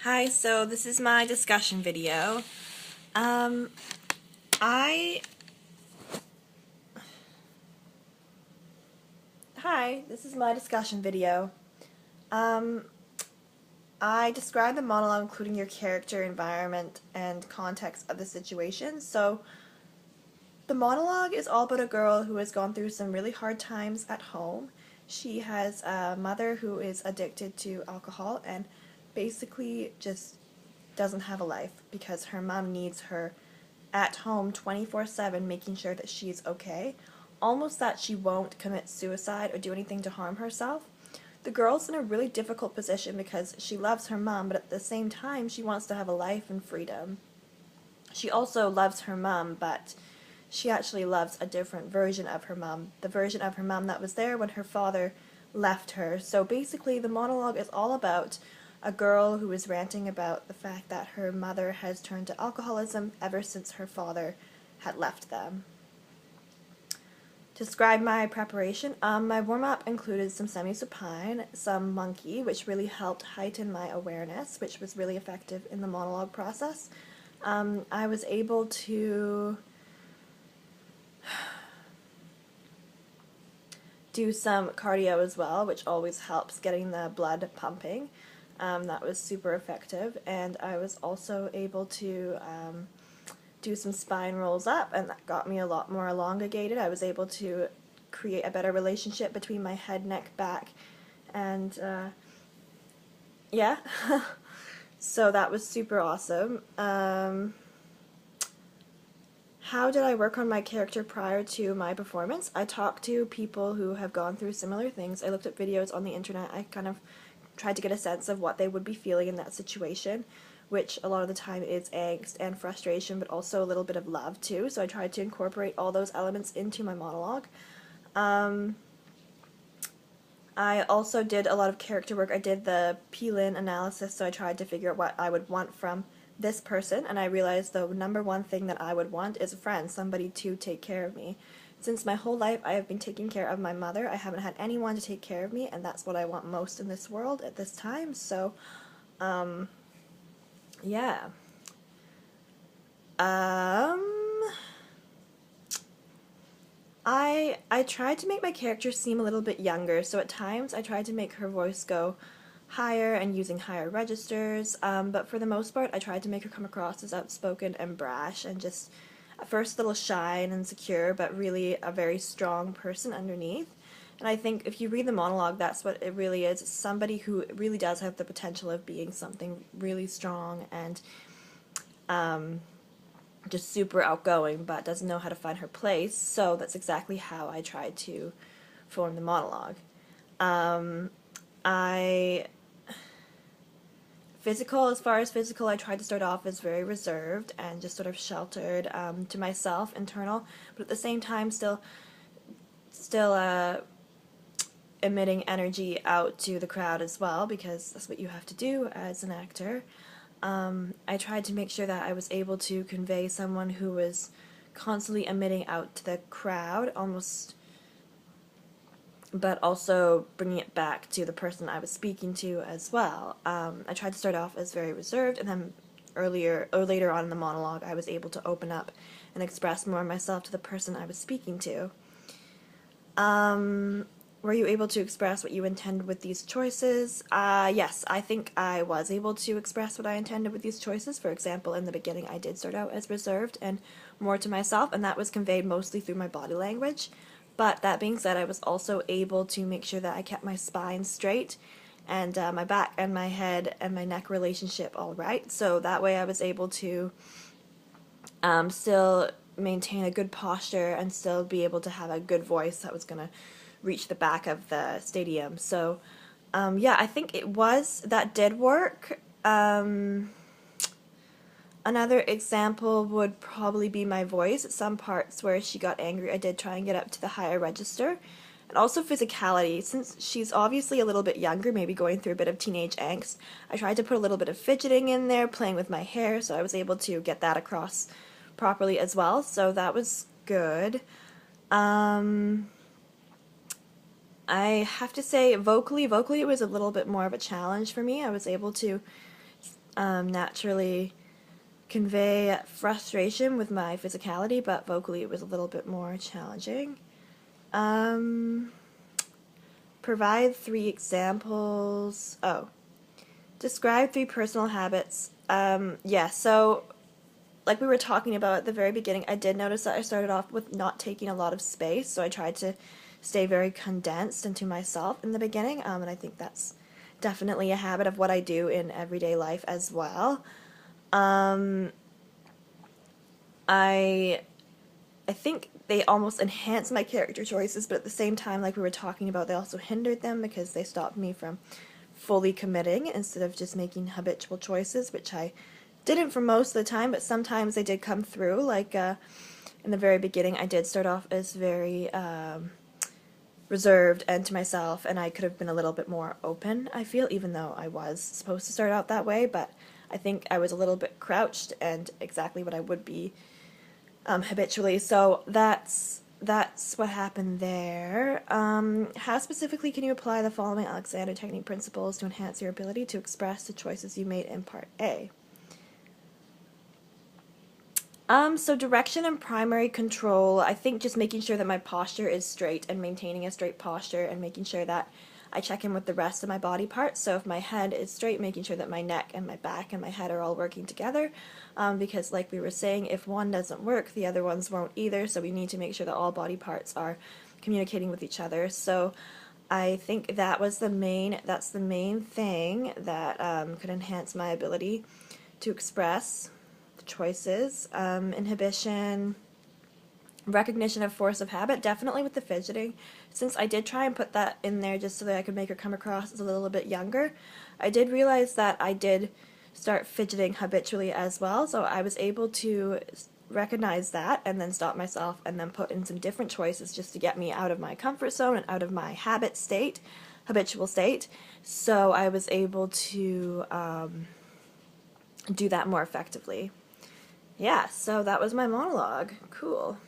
Hi, so this is my discussion video. Um, I... Hi, this is my discussion video. Um, I describe the monologue including your character, environment, and context of the situation. So, the monologue is all about a girl who has gone through some really hard times at home. She has a mother who is addicted to alcohol and basically just doesn't have a life because her mom needs her at home 24/7, making sure that she's okay, almost that she won't commit suicide or do anything to harm herself. The girl's in a really difficult position because she loves her mom, but at the same time she wants to have a life and freedom. She also loves her mom, but she actually loves a different version of her mom, the version of her mom that was there when her father left her. So basically the monologue is all about a girl who is ranting about the fact that her mother has turned to alcoholism ever since her father had left them. To describe my preparation, my warm-up included some semi-supine, some monkey, which really helped heighten my awareness, which was really effective in the monologue process. I was able to do some cardio as well, which always helps getting the blood pumping. That was super effective, and I was also able to do some spine rolls up, and that got me a lot more elongated. I was able to create a better relationship between my head, neck, back, and yeah. So that was super awesome. How did I work on my character prior to my performance? I talked to people who have gone through similar things. I looked at videos on the internet. I kind of tried to get a sense of what they would be feeling in that situation, which a lot of the time is angst and frustration, but also a little bit of love too. So I tried to incorporate all those elements into my monologue. I also did a lot of character work. I did the peel-in analysis, so I tried to figure out what I would want from this person, and I realized the number one thing that I would want is a friend, somebody to take care of me. Since my whole life I have been taking care of my mother, I haven't had anyone to take care of me, and that's what I want most in this world at this time, so, yeah. I tried to make my character seem a little bit younger, so at times I tried to make her voice go higher and using higher registers, but for the most part I tried to make her come across as outspoken and brash and just at first a little shy and insecure, but really a very strong person underneath. And I think if you read the monologue, that's what it really is. It's somebody who really does have the potential of being something really strong and just super outgoing, but doesn't know how to find her place. So that's exactly how I tried to form the monologue. I as far as physical, I tried to start off as very reserved and just sort of sheltered to myself, internal, but at the same time still emitting energy out to the crowd as well, because that's what you have to do as an actor. I tried to make sure that I was able to convey someone who was constantly emitting out to the crowd, almost, but also bringing it back to the person I was speaking to as well. I tried to start off as very reserved, and then later on in the monologue, I was able to open up and express more of myself to the person I was speaking to. Were you able to express what you intended with these choices? Yes, I think I was able to express what I intended with these choices. For example, in the beginning I did start out as reserved and more to myself, and that was conveyed mostly through my body language. But that being said, I was also able to make sure that I kept my spine straight and my back and my head and my neck relationship all right. So that way I was able to still maintain a good posture and still be able to have a good voice that was going to reach the back of the stadium. So, yeah, I think that did work. Another example would probably be my voice. At some parts where she got angry, I did try and get up to the higher register. And also physicality. Since she's obviously a little bit younger, maybe going through a bit of teenage angst, I tried to put a little bit of fidgeting in there, playing with my hair, so I was able to get that across properly as well. So that was good. I have to say, vocally it was a little bit more of a challenge for me. I was able to naturally convey frustration with my physicality, but vocally it was a little bit more challenging. Provide 3 examples. Oh, describe 3 personal habits. Yeah, so like we were talking about at the very beginning, I did notice that I started off with not taking a lot of space, so I tried to stay very condensed into myself in the beginning, and I think that's definitely a habit of what I do in everyday life as well. I think they almost enhance my character choices, but at the same time, like we were talking about, they also hindered them because they stopped me from fully committing instead of just making habitual choices, which I didn't for most of the time, but sometimes they did come through. Like in the very beginning, I did start off as very reserved and to myself, and I could have been a little bit more open, I feel, even though I was supposed to start out that way, but I think I was a little bit crouched and exactly what I would be habitually. So that's what happened there. How specifically can you apply the following Alexander Technique principles to enhance your ability to express the choices you made in Part A? So direction and primary control, I think just making sure that my posture is straight and maintaining a straight posture and making sure that I check in with the rest of my body parts. So if my head is straight, making sure that my neck and my back and my head are all working together. Because like we were saying, if one doesn't work, the other ones won't either. So we need to make sure that all body parts are communicating with each other. So I think that's the main thing that could enhance my ability to express the choices. Inhibition, recognition of force of habit, definitely with the fidgeting. Since I did try and put that in there just so that I could make her come across as a little bit younger, I did realize that I did start fidgeting habitually as well, so I was able to recognize that and then stop myself and then put in some different choices just to get me out of my comfort zone and out of my habitual state. So I was able to do that more effectively. Yeah, so that was my monologue. Cool.